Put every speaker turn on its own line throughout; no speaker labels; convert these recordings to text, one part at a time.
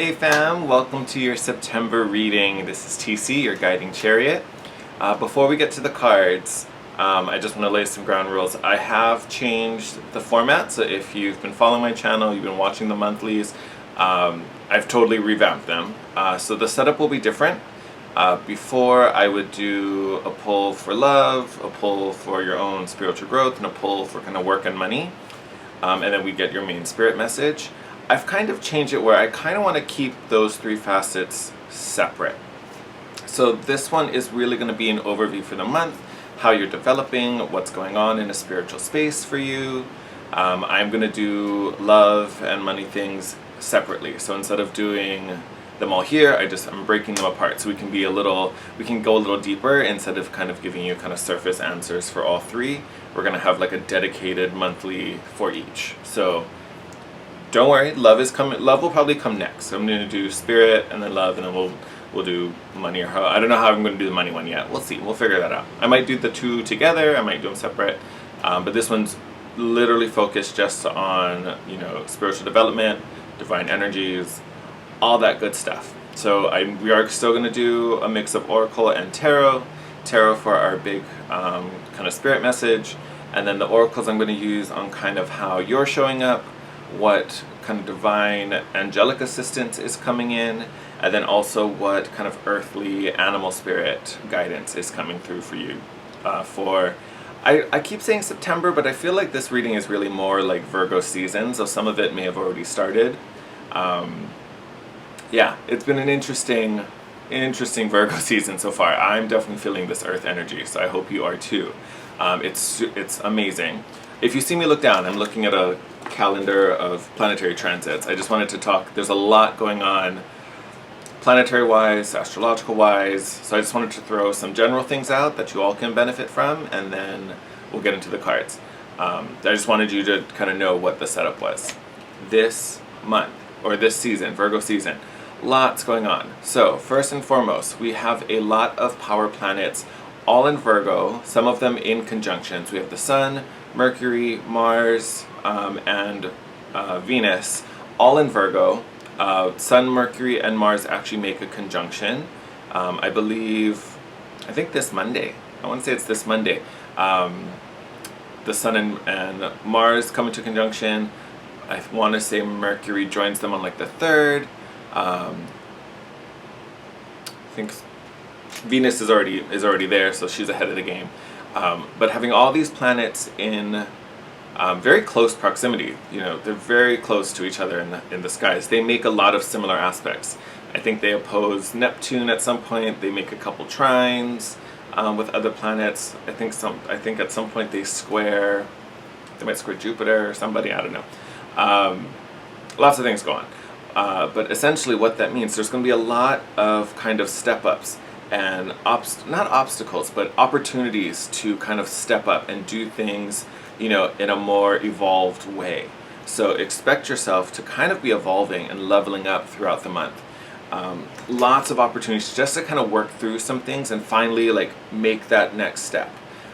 Hey fam, welcome to your September reading. This is TC, your guiding chariot. Before we get to the cards, I just want to lay some ground rules. I have changed the format, so if you've been following my channel, you've been watching the monthlies, I've totally revamped them. So the setup will be different. Before I would do a pull for love, a pull for your own spiritual growth, and a pull for kind of work and money. And then we get your main spirit message. I've kind of changed it where I kind of want to keep those three facets separate. So this one is really going to be an overview for the month, how you're developing, what's going on in a spiritual space for you. I'm going to do love and money things separately. So instead of doing them all here, I'm breaking them apart so we can go a little deeper instead of kind of giving you kind of surface answers for all three. We're going to have like a dedicated monthly for each. So don't worry, love will probably come next. So I'm going to do spirit and then love, and then we'll do money, or how I don't know how I'm going to do the money one yet. We'll see. We'll figure that out. I might do the two together. I might do them separate. But this one's literally focused just on, spiritual development, divine energies, all that good stuff. So we are still going to do a mix of oracle and tarot. Tarot for our big kind of spirit message, and then the oracles I'm going to use on kind of how you're showing up, what kind of divine angelic assistance is coming in, and then also what kind of earthly animal spirit guidance is coming through for you. I keep saying September, but I feel like this reading is really more like Virgo season, so some of it may have already started. Yeah, it's been an interesting Virgo season so far. I'm definitely feeling this earth energy, so I hope you are too. It's amazing. If you see me look down, I'm looking at a calendar of planetary transits. I just wanted to talk. There's a lot going on planetary-wise, astrological-wise, so I just wanted to throw some general things out that you all can benefit from, and then we'll get into the cards. I just wanted you to kind of know what the setup was. This month, or this season, Virgo season, lots going on. So first and foremost, we have a lot of power planets all in Virgo, some of them in conjunctions. We have the Sun, Mercury, Mars, and Venus, all in Virgo. Sun, Mercury, and Mars actually make a conjunction. I think this Monday. I want to say it's this Monday. The Sun and Mars come into conjunction. I want to say Mercury joins them on like the 3rd. I think Venus is already there, so she's ahead of the game. But having all these planets in very close proximity, they're very close to each other in the skies. They make a lot of similar aspects. I think they oppose Neptune at some point. They make a couple trines with other planets. I think at some point they might square Jupiter or somebody. I don't know. Lots of things go on. But essentially what that means, there's going to be a lot of kind of step-ups and not obstacles, but opportunities to kind of step up and do things, in a more evolved way. So expect yourself to kind of be evolving and leveling up throughout the month. Lots of opportunities just to kind of work through some things and finally make that next step.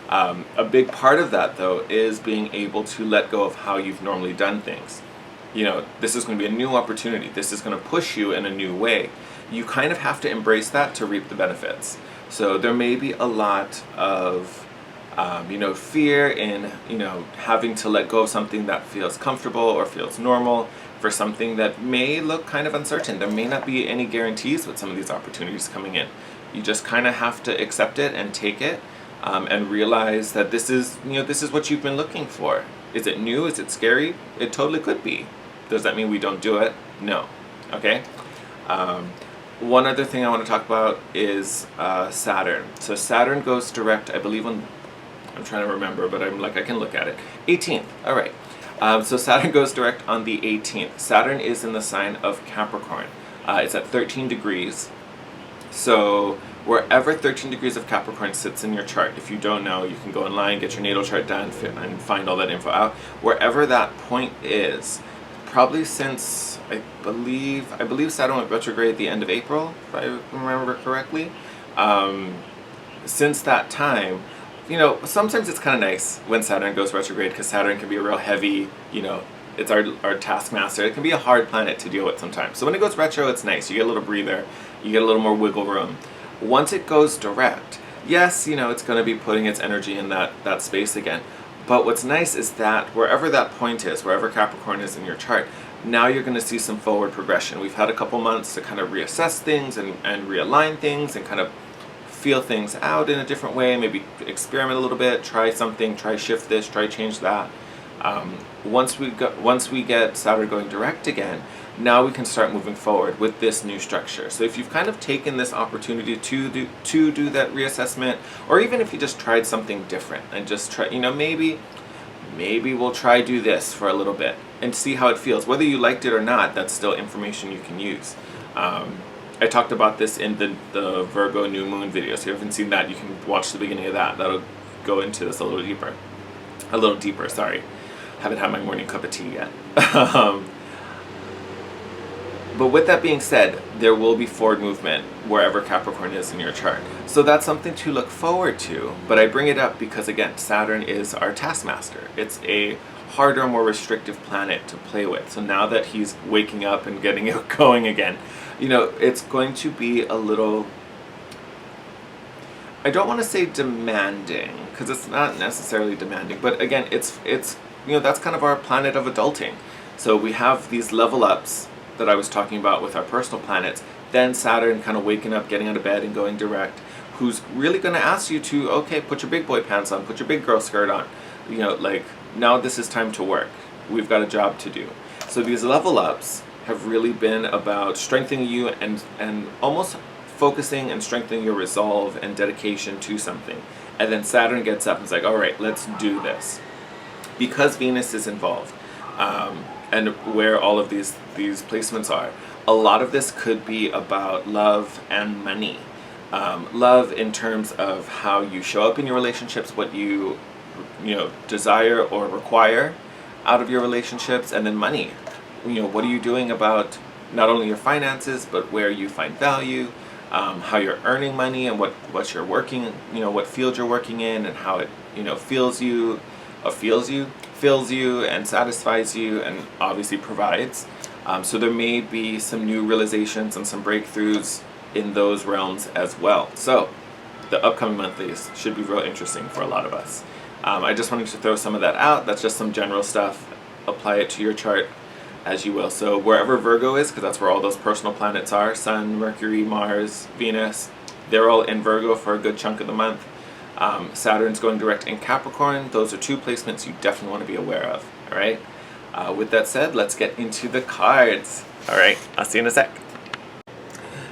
A big part of that, though, is being able to let go of how you've normally done things. This is going to be a new opportunity. This is going to push you in a new way. You kind of have to embrace that to reap the benefits. So there may be a lot of, fear in, having to let go of something that feels comfortable or feels normal for something that may look kind of uncertain. There may not be any guarantees with some of these opportunities coming in. You just kind of have to accept it and take it, and realize that this is what you've been looking for. Is it new? Is it scary? It totally could be. Does that mean we don't do it? No. Okay? One other thing I want to talk about is Saturn. So Saturn goes direct, I believe, I'm trying to remember, but I can look at it. 18th. All right. So Saturn goes direct on the 18th. Saturn is in the sign of Capricorn. It's at 13 degrees. So wherever 13 degrees of Capricorn sits in your chart, if you don't know, you can go online, get your natal chart done, and find all that info out. Wherever that point is, probably since I believe Saturn went retrograde at the end of April, if I remember correctly. Since that time, sometimes it's kind of nice when Saturn goes retrograde, because Saturn can be a real heavy, It's our taskmaster. It can be a hard planet to deal with sometimes. So when it goes retro, it's nice. You get a little breather. You get a little more wiggle room. Once it goes direct, yes, it's going to be putting its energy in that space again. But what's nice is that wherever that point is, wherever Capricorn is in your chart, now you're going to see some forward progression. We've had a couple months to kind of reassess things and realign things and kind of feel things out in a different way, maybe experiment a little bit, try something, try shift this, try change that. Once we get Saturn going direct again, now we can start moving forward with this new structure. So if you've kind of taken this opportunity to do that reassessment, or even if you just tried something different and just try, maybe we'll try do this for a little bit and see how it feels. Whether you liked it or not, that's still information you can use. I talked about this in the Virgo new moon video, so if you haven't seen that, you can watch the beginning of that. That'll go into this a little deeper, sorry. Haven't had my morning cup of tea yet. But with that being said, there will be forward movement wherever Capricorn is in your chart. So that's something to look forward to. But I bring it up because, again, Saturn is our taskmaster. It's a harder, more restrictive planet to play with. So now that he's waking up and getting it going again, it's going to be a little, I don't want to say demanding, because it's not necessarily demanding, but again, it's that's kind of our planet of adulting. So we have these level ups that I was talking about with our personal planets, then Saturn kind of waking up, getting out of bed and going direct, who's really going to ask you to, okay, put your big boy pants on, put your big girl skirt on, now this is time to work. We've got a job to do. So these level ups have really been about strengthening you and almost focusing and strengthening your resolve and dedication to something. And then Saturn gets up and is like, all right, let's do this. Because Venus is involved, and where all of these placements are, a lot of this could be about love and money. Love in terms of how you show up in your relationships, what you desire or require out of your relationships, and then money. What are you doing about not only your finances, but where you find value, how you're earning money, and what you're working, what field you're working in, and how it fills you and satisfies you, and obviously provides. So there may be some new realizations and some breakthroughs in those realms as well. So the upcoming monthlies should be real interesting for a lot of us. I just wanted to throw some of that out. That's just some general stuff. Apply it to your chart as you will. So wherever Virgo is, because that's where all those personal planets are, Sun, Mercury, Mars, Venus, they're all in Virgo for a good chunk of the month. Saturn's going direct in Capricorn. Those are two placements you definitely want to be aware of. All right. With that said, let's get into the cards. All right. I'll see you in a sec.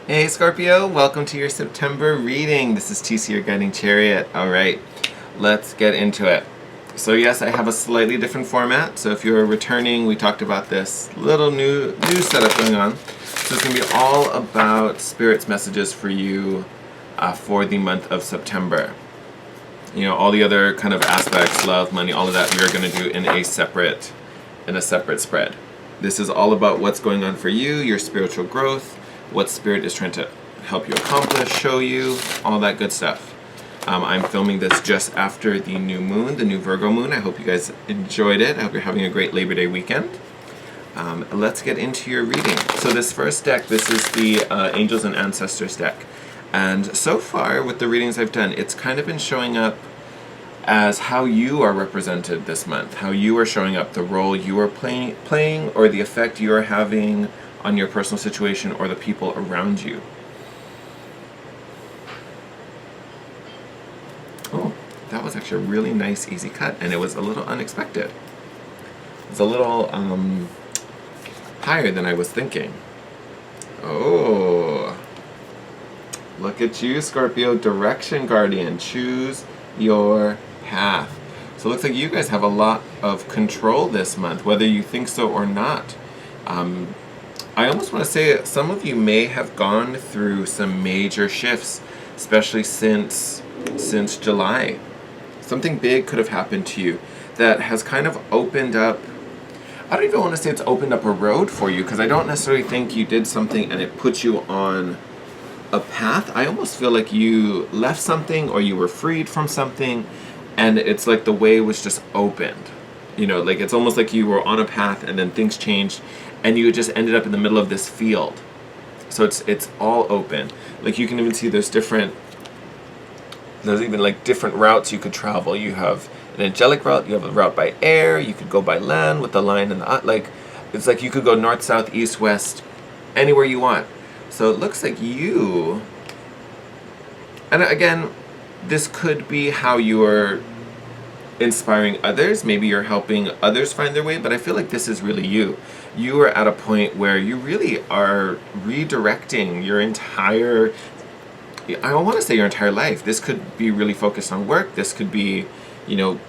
Hey Scorpio, welcome to your September reading. This is TC, your guiding chariot. All right. Let's get into it. So yes, I have a slightly different format. So if you're returning, we talked about this little new setup going on. So it's going to be all about Spirit's messages for you for the month of September. All the other kind of aspects, love, money, all of that, we are going to do in a separate spread. This is all about what's going on for you, your spiritual growth, what Spirit is trying to help you accomplish, show you, all that good stuff. I'm filming this just after the new moon, the new Virgo moon. I hope you guys enjoyed it. I hope you're having a great Labor Day weekend. Let's get into your reading. So this first deck, this is the Angels and Ancestors deck. And so far, with the readings I've done, it's kind of been showing up as how you are represented this month, how you are showing up, the role you are playing, or the effect you are having on your personal situation or the people around you. Oh, that was actually a really nice, easy cut, and it was a little unexpected. It was a little higher than I was thinking. Oh, look at you, Scorpio, Direction Guardian. Choose your path. So it looks like you guys have a lot of control this month, whether you think so or not. I almost want to say some of you may have gone through some major shifts, especially since July. Something big could have happened to you that has kind of opened up, I don't even want to say it's opened up a road for you, because I don't necessarily think you did something and it put you on a path. I almost feel like you left something or you were freed from something, and it's like the way was just opened. You know, like it's almost like you were on a path and then things changed and you just ended up in the middle of this field. So it's all open. Like you can even see there's even like different routes you could travel. You have an angelic route, you have a route by air, you could go by land with the line and the, like, it's like you could go north, south, east, west, anywhere you want. So it looks like you, and again, this could be how you're inspiring others. Maybe you're helping others find their way, but I feel like this is really you. You are at a point where you really are redirecting your entire, I want to say your entire life. This could be really focused on work. This could be, you know,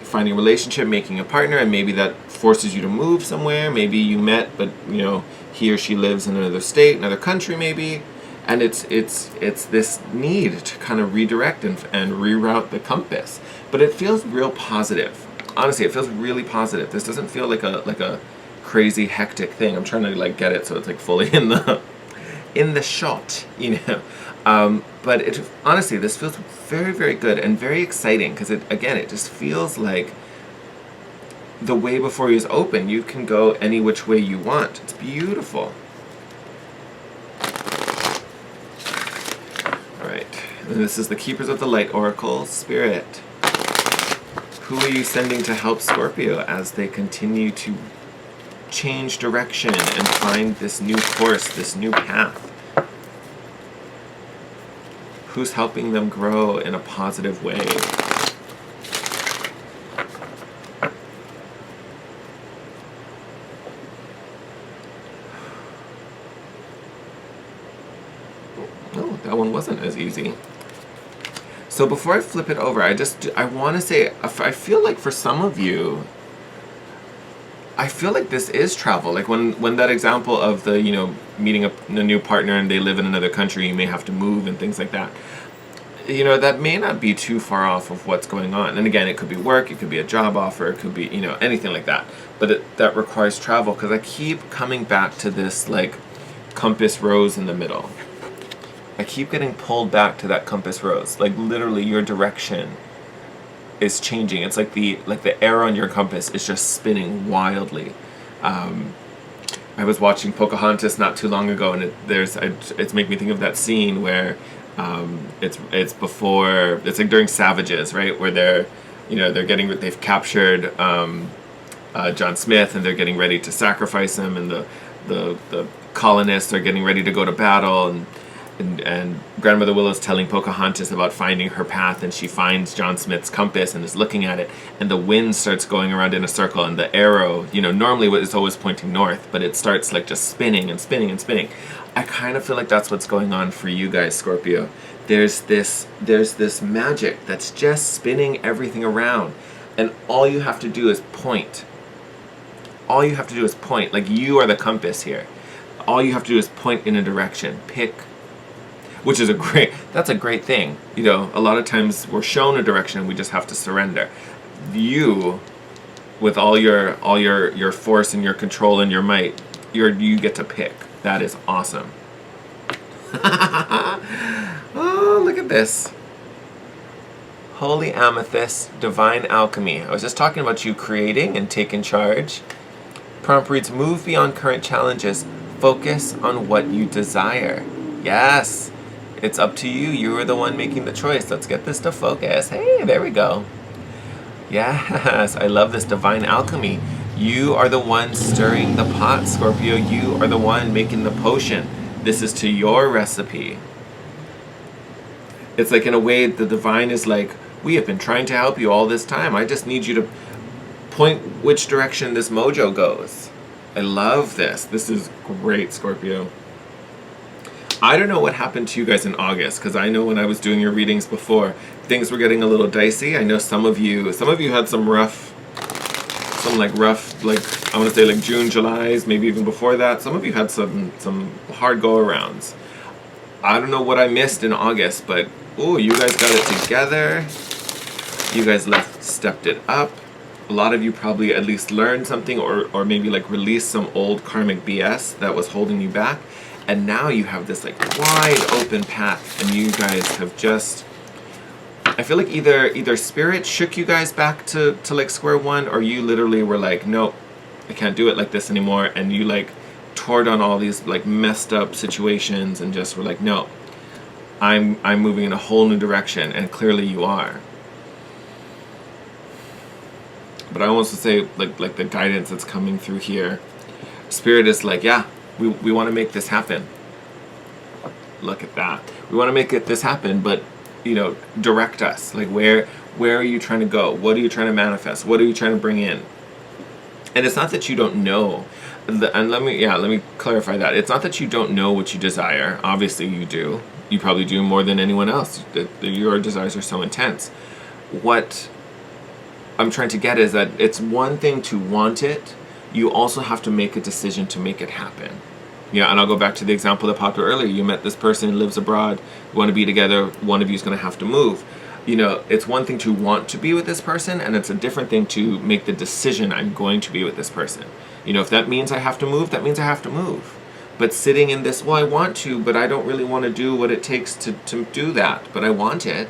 finding a relationship, making a partner, and maybe that forces you to move somewhere. Maybe you met, but you know, he or she lives in another state, another country maybe. And it's this need to kind of redirect and reroute the compass. But it feels real positive. Honestly, it feels really positive. This doesn't feel like a crazy hectic thing. I'm trying to like get it so it's like fully in the shot, you know. But it honestly, this feels very, very good and very exciting because it just feels like the way before you is open. You can go any which way you want. It's beautiful. All right, and this is the Keepers of the Light Oracle Spirit. Who are you sending to help Scorpio as they continue to change direction and find this new course, this new path? Who's helping them grow in a positive way? Oh, that one wasn't as easy. So before I flip it over, I want to say, I feel like for some of you, I feel like this is travel. Like when that example of the, you know, meeting a new partner and they live in another country, you may have to move and things like that. You know, that may not be too far off of what's going on. And again, it could be work, it could be a job offer, it could be, you know, anything like that. But that requires travel because I keep coming back to this like compass rose in the middle. I keep getting pulled back to that compass rose. Like literally your direction is changing. It's like the arrow on your compass is just spinning wildly. I was watching Pocahontas not too long ago, and it's making me think of that scene where it's before, it's like during Savages, right, where they've captured John Smith and they're getting ready to sacrifice him, and the colonists are getting ready to go to battle, and Grandmother Willow's telling Pocahontas about finding her path, and she finds John Smith's compass and is looking at it, and the wind starts going around in a circle, and the arrow, you know, normally it's always pointing north, but it starts like just spinning and spinning and spinning. I kind of feel like that's what's going on for you guys, Scorpio. There's this magic that's just spinning everything around, and all you have to do is point. All you have to do is point. Like, you are the compass here. All you have to do is point in a direction. Pick. Which is that's a great thing. You know, a lot of times we're shown a direction, we just have to surrender. You, with all your force and your control and your might, you get to pick. That is awesome. Oh, look at this. Holy Amethyst, Divine Alchemy. I was just talking about you creating and taking charge. Prompt reads, move beyond current challenges. Focus on what you desire. Yes. It's up to you. You are the one making the choice. Let's get this to focus. Hey, there we go. Yes, I love this Divine Alchemy. You are the one stirring the pot, Scorpio. You are the one making the potion. This is to your recipe. It's like, in a way, the divine is like, we have been trying to help you all this time. I just need you to point which direction this mojo goes. I love this. This is great, Scorpio. I don't know what happened to you guys in August, because I know when I was doing your readings before, things were getting a little dicey. I know some of you had some rough, I want to say like June, July's, maybe even before that. Some of you had some hard go-arounds. I don't know what I missed in August, but you guys got it together. You guys stepped it up. A lot of you probably at least learned something, or maybe like released some old karmic BS that was holding you back. And now you have this like wide open path, and you guys have just I feel like either spirit shook you guys back to like square one, or you literally were like, nope, I can't do it like this anymore, and you like tore down all these like messed up situations and just were like, no, I'm moving in a whole new direction, and clearly you are. But I almost would say like the guidance that's coming through here, spirit is like, yeah, we want to make this happen. Look at that. We want to make this happen, but direct us. Like where are you trying to go? What are you trying to manifest? What are you trying to bring in? And it's not that you don't know. And let me clarify that. It's not that you don't know what you desire. Obviously you do. You probably do more than anyone else. Your desires are so intense. What I'm trying to get is that it's one thing to want it. You also have to make a decision to make it happen. Yeah, and I'll go back to the example that popped up earlier. You met this person, lives abroad, you want to be together, one of you is going to have to move. It's one thing to want to be with this person, and it's a different thing to make the decision, I'm going to be with this person. If that means I have to move, that means I have to move. But sitting in this, well, I want to, but I don't really want to do what it takes to do that, but I want it.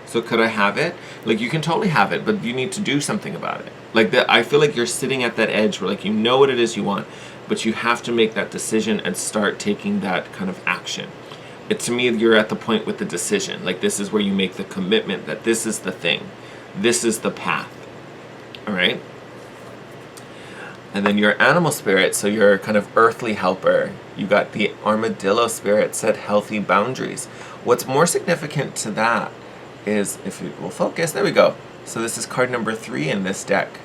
So could I have it? Like, you can totally have it, but you need to do something about it. Like, I feel like you're sitting at that edge where, like, you know what it is you want, but you have to make that decision and start taking that kind of action. To me, you're at the point with the decision. Like, this is where you make the commitment that this is the thing. This is the path. All right? And then your animal spirit, so your kind of earthly helper, you got the armadillo spirit, set healthy boundaries. What's more significant to that is, if it will focus, there we go. So this is card number 3 in this deck.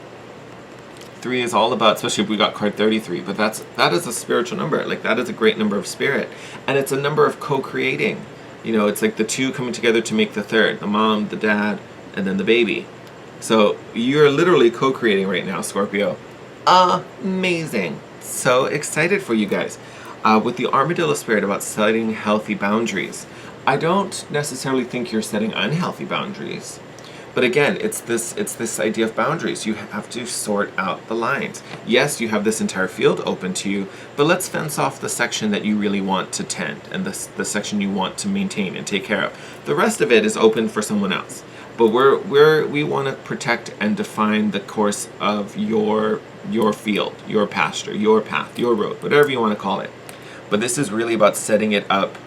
3 is all about, especially if we got card 33, but that is a spiritual number. Like, that is a great number of spirit. And it's a number of co-creating. It's like the 2 coming together to make the 3rd, the mom, the dad, and then the baby. So you're literally co-creating right now, Scorpio. Amazing. So excited for you guys. With the armadillo spirit about setting healthy boundaries. I don't necessarily think you're setting unhealthy boundaries. But again, it's this idea of boundaries. You have to sort out the lines. Yes, you have this entire field open to you, but let's fence off the section that you really want to tend and the section you want to maintain and take care of. The rest of it is open for someone else. But we want to protect and define the course of your field, your pasture, your path, your road, whatever you want to call it. But this is really about setting it up,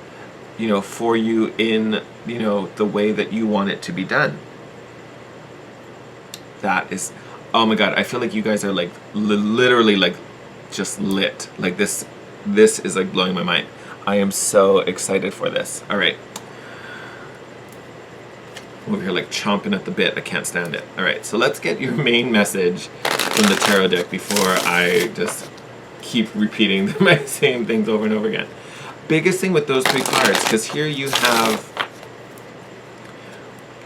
for you in, the way that you want it to be done. That is, oh my God, I feel like you guys are like literally like just lit. Like this is like blowing my mind. I am so excited for this. All right. I'm over here like chomping at the bit. I can't stand it. All right, so let's get your main message from the tarot deck before I just keep repeating my same things over and over again. Biggest thing with those 3 cards, because here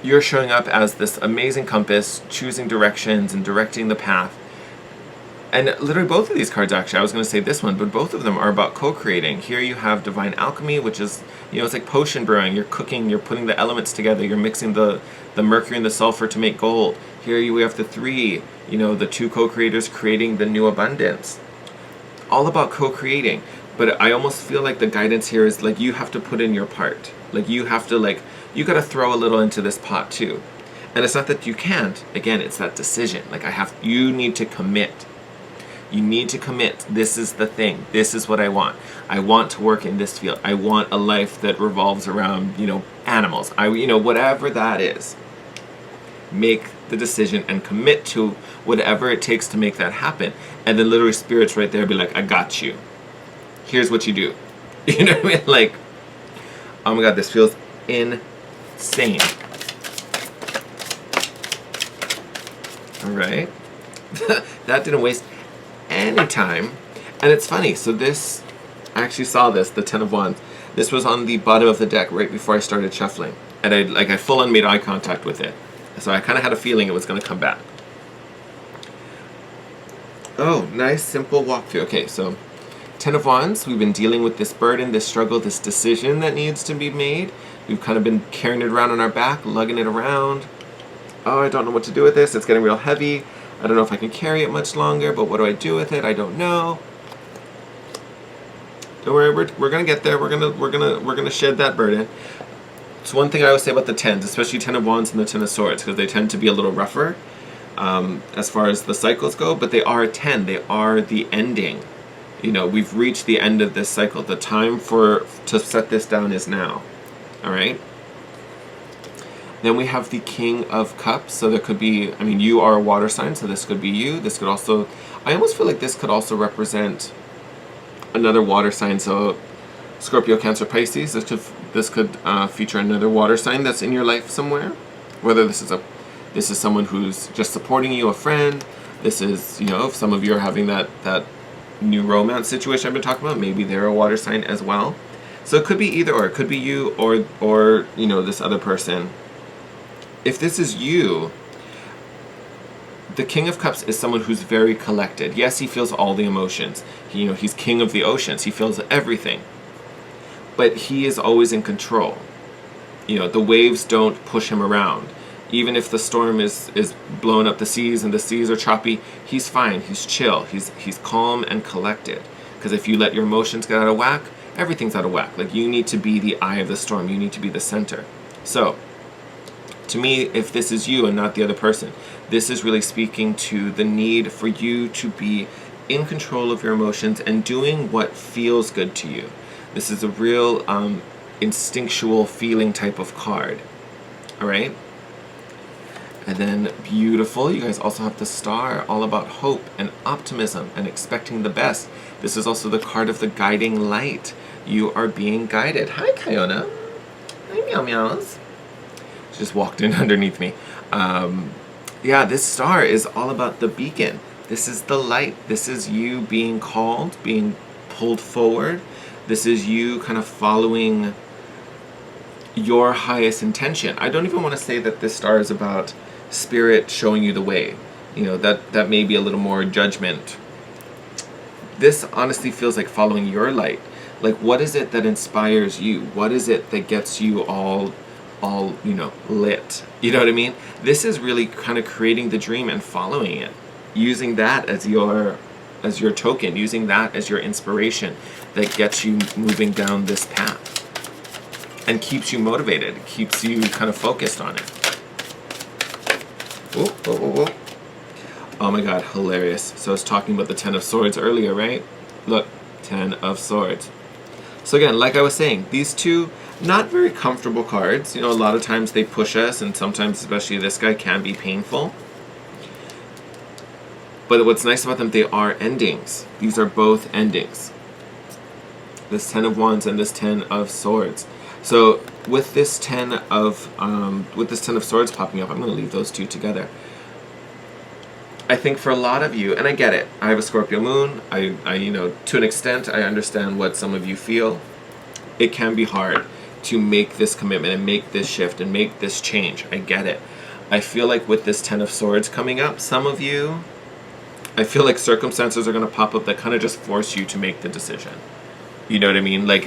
you're showing up as this amazing compass, choosing directions and directing the path. And literally both of these cards, actually, I was going to say this one, but both of them are about co-creating. Here you have divine alchemy, which is, it's like potion brewing. You're cooking, you're putting the elements together, you're mixing the mercury and the sulfur to make gold. Here we have the 3, the 2 co-creators creating the new abundance. All about co-creating. But I almost feel like the guidance here is like you have to put in your part. Like you have to you got to throw a little into this pot too. And it's not that you can't. Again, it's that decision. Like you need to commit. You need to commit. This is the thing. This is what I want. I want to work in this field. I want a life that revolves around, animals. Whatever that is. Make the decision and commit to whatever it takes to make that happen. And then literally spirit's right there be like, I got you. Here's what you do. You know what I mean? Like, oh my God, this feels insane. All right. That didn't waste any time. And it's funny. So this, I actually saw this, the 10 of Wands. This was on the bottom of the deck right before I started shuffling. And I full on made eye contact with it. So I kind of had a feeling it was going to come back. Oh, nice, simple walkthrough. Okay, so 10 of Wands, we've been dealing with this burden, this struggle, this decision that needs to be made. We've kind of been carrying it around on our back, lugging it around. Oh, I don't know what to do with this. It's getting real heavy. I don't know if I can carry it much longer, but what do I do with it? I don't know. Don't worry, we're gonna get there. We're gonna shed that burden. So one thing I always say about the tens, especially Ten of Wands and the Ten of Swords, because they tend to be a little rougher as far as the cycles go, but they are a 10. They are the ending. You know, we've reached the end of this cycle. The time to set this down is now. All right? Then we have the King of Cups. So there could be, I mean, you are a water sign, so this could be you. This could also, I almost feel like this could also represent another water sign. So Scorpio, Cancer, Pisces. This could feature another water sign that's in your life somewhere. Whether this is someone who's just supporting you, a friend. This is, you know, if some of you are having that new romance situation I've been talking about, maybe they're a water sign as well. So it could be either or. It could be you or you know, this other person. If this is you, the King of Cups is someone who's very collected. Yes, he feels all the emotions. He's king of the oceans. He feels everything. But he is always in control. You know, the waves don't push him around. Even if the storm is blowing up the seas and the seas are choppy, he's fine. He's chill. He's calm and collected. Because if you let your emotions get out of whack, everything's out of whack. Like, you need to be the eye of the storm. You need to be the center. So, to me, if this is you and not the other person, this is really speaking to the need for you to be in control of your emotions and doing what feels good to you. This is a real instinctual feeling type of card. All right? And then beautiful, you guys also have the Star, all about hope and optimism and expecting the best. This is also the card of the guiding light. You are being guided. Hi, Kiona. Hi, meow meows. She just walked in underneath me. Yeah, this Star is all about the beacon. This is the light. This is you being called, being pulled forward. This is you kind of following your highest intention. I don't even want to say that this Star is about Spirit showing you the way. You know, that may be a little more judgment. This honestly feels like following your light. Like, what is it that inspires you? What is it that gets you all you know, lit? You know what I mean? This is really kind of creating the dream and following it. Using that as your token, using that as your inspiration that gets you moving down this path and keeps you motivated, keeps you kind of focused on it. Whoa, whoa, whoa, whoa. Oh my god, hilarious. So I was talking about the Ten of Swords earlier, right? Look, Ten of Swords. So again, like I was saying, these two, not very comfortable cards. You know, a lot of times they push us, and sometimes, especially this guy, can be painful. But what's nice about them, they are endings. These are both endings. This Ten of Wands and this Ten of Swords. So with this Ten of Swords popping up, I'm going to leave those two together. I think for a lot of you, and I get it, I have a Scorpio moon. I you know, to an extent, I understand what some of you feel. It can be hard to make this commitment and make this shift and make this change. I get it. I feel like with this Ten of Swords coming up, some of you, I feel like circumstances are going to pop up that kind of just force you to make the decision. You know what I mean? Like,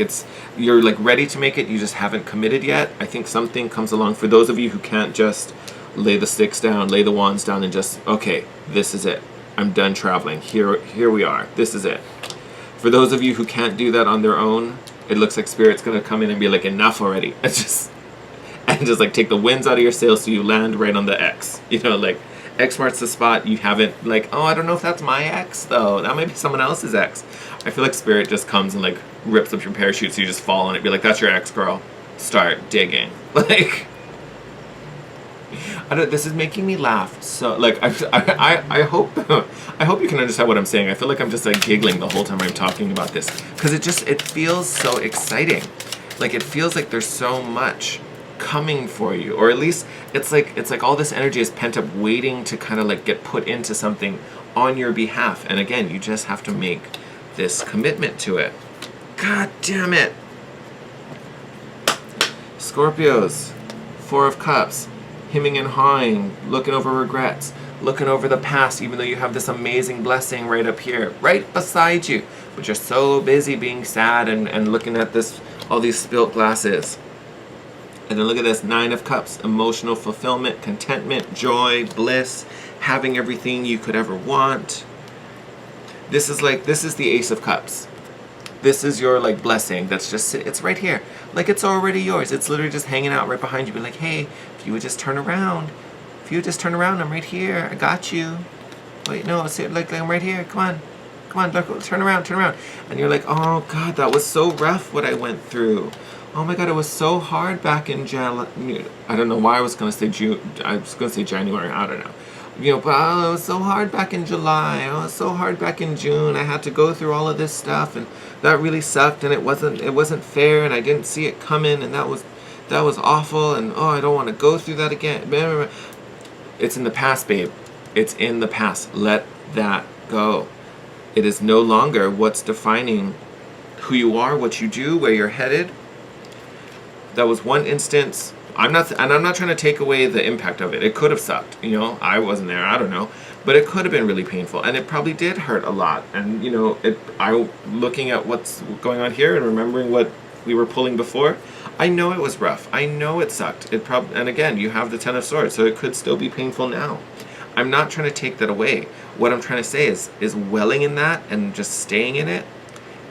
you're like ready to make it, you just haven't committed yet. I think something comes along for those of you who can't just lay the sticks down, lay the wands down, and just, okay, this is it. I'm done traveling. Here we are. This is it. For those of you who can't do that on their own, it looks like Spirit's going to come in and be like, enough already. It's just like take the winds out of your sails so you land right on the X. You know, like, X marks the spot. You haven't, like, oh, I don't know if that's my X, though. That might be someone else's X. I feel like Spirit just comes and, like, rips up your parachute so you just fall on it. Be like, that's your X, girl. Start digging. Like, I don't, this is making me laugh. So, like, I hope you can understand what I'm saying. I feel like I'm just, like, giggling the whole time I'm talking about this. Because it feels so exciting. Like, it feels like there's so much coming for you, or at least it's like all this energy is pent up waiting to kind of like get put into something on your behalf. And again, you just have to make this commitment to it. God damn it. Scorpios, Four of Cups, hemming and hawing, looking over regrets, looking over the past, even though you have this amazing blessing right up here, right beside you, but you're so busy being sad and looking at all these spilt glasses. And then look at this, Nine of Cups, emotional fulfillment, contentment, joy, bliss, having everything you could ever want. This is the Ace of Cups. This is your like blessing that's just, it's right here. Like it's already yours. It's literally just hanging out right behind you. Be like, hey, if you would just turn around. If you would just turn around, I'm right here. I got you. Wait, no, see, like I'm right here. Come on. Come on, look, turn around, turn around. And you're like, oh God, that was so rough what I went through. Oh my God, it was so hard back in I don't know why I was going to say June. I was going to say January. I don't know. But it was so hard back in July. Oh, it was so hard back in June. I had to go through all of this stuff, and that really sucked, and it wasn't fair, and I didn't see it coming, and that was awful, and oh, I don't want to go through that again. It's in the past, babe. It's in the past. Let that go. It is no longer what's defining who you are, what you do, where you're headed. That was one instance. I'm not trying to take away the impact of it. It could have sucked, I wasn't there, I don't know, but it could have been really painful, and it probably did hurt a lot. And I looking at what's going on here and remembering what we were pulling before, I know it was rough. I know it sucked. And again, you have the Ten of Swords, so it could still be painful now. I'm not trying to take that away. What I'm trying to say is welling in that and just staying in it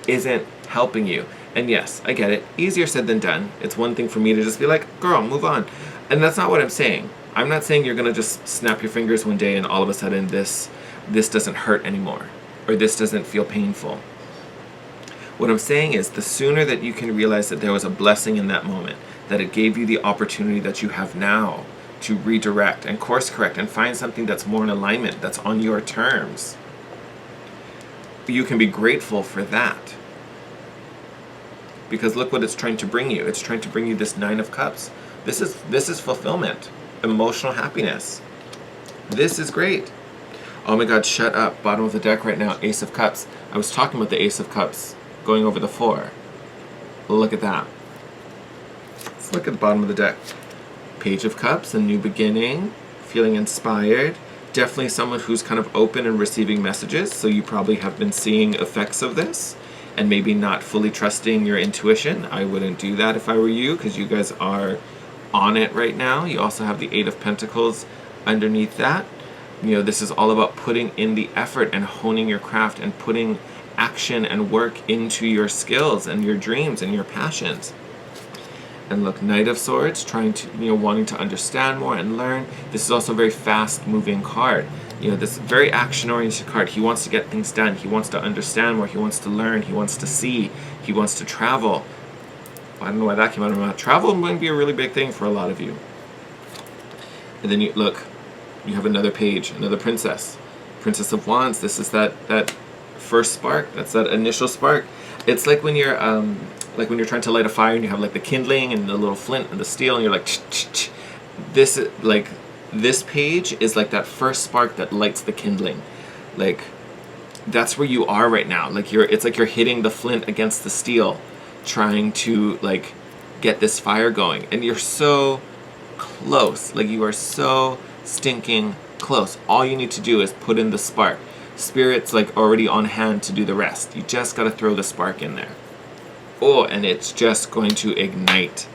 isn't helping you. And yes, I get it. Easier said than done. It's one thing for me to just be like, girl, move on. And that's not what I'm saying. I'm not saying you're going to just snap your fingers one day and all of a sudden this doesn't hurt anymore, or this doesn't feel painful. What I'm saying is the sooner that you can realize that there was a blessing in that moment, that it gave you the opportunity that you have now to redirect and course correct and find something that's more in alignment, that's on your terms, you can be grateful for that. Because look what it's trying to bring you. It's trying to bring you this Nine of Cups. This is fulfillment, emotional happiness. This is great. Oh my God, shut up. Bottom of the deck right now, Ace of Cups. I was talking about the Ace of Cups going over the 4. Look at that. Let's look at the bottom of the deck. Page of Cups, a new beginning, feeling inspired. Definitely someone who's kind of open and receiving messages, so you probably have been seeing effects of this and maybe not fully trusting your intuition. I wouldn't do that if I were you, because you guys are on it right now. You also have the Eight of Pentacles underneath that. This is all about putting in the effort and honing your craft and putting action and work into your skills and your dreams and your passions. And look, Knight of Swords, trying to, wanting to understand more and learn. This is also a very fast-moving card. This very action-oriented card. He wants to get things done. He wants to understand more. He wants to learn. He wants to see. He wants to travel. I don't know why that came out of my mouth. Travel might be a really big thing for a lot of you. And then you have another page, another princess. Princess of Wands. This is that first spark. That's that initial spark. It's like when you're trying to light a fire and you have like the kindling and the little flint and the steel and you're like, ch-ch-ch. This page is like that first spark that lights the kindling. Like, that's where you are right now. Like it's like you're hitting the flint against the steel, trying to like get this fire going. And you're so close. Like you are so stinking close. All you need to do is put in the spark. Spirit's like already on hand to do the rest. You just got to throw the spark in there. Oh, and it's just going to ignite.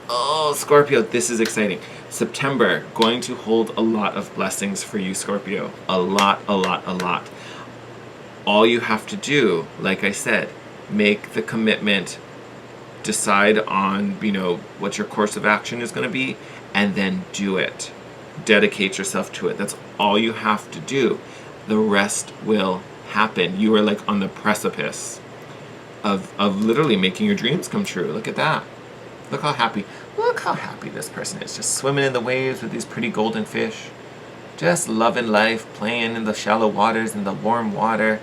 Oh, Scorpio, this is exciting. September, going to hold a lot of blessings for you, Scorpio. A lot, a lot, a lot. All you have to do, like I said, make the commitment, decide on, what your course of action is going to be, and then do it. Dedicate yourself to it. That's all you have to do. The rest will happen. You are like on the precipice of literally making your dreams come true. Look at that. Look how happy this person is. Just swimming in the waves with these pretty golden fish. Just loving life, playing in the shallow waters, in the warm water.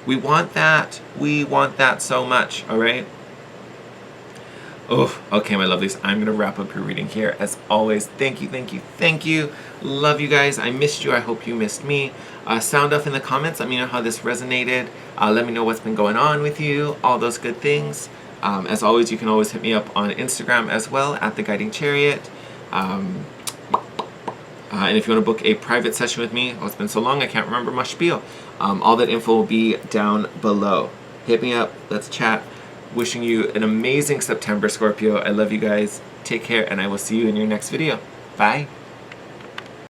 We want that. We want that so much, all right? Oh, okay, my lovelies. I'm going to wrap up your reading here. As always, thank you, thank you, thank you. Love you guys. I missed you. I hope you missed me. Sound off in the comments. Let me know how this resonated. Let me know what's been going on with you. All those good things. As always, you can always hit me up on Instagram as well, at The Guiding Chariot. And if you want to book a private session with me, it's been so long I can't remember my spiel. All that info will be down below. Hit me up. Let's chat. Wishing you an amazing September, Scorpio. I love you guys. Take care, and I will see you in your next video. Bye.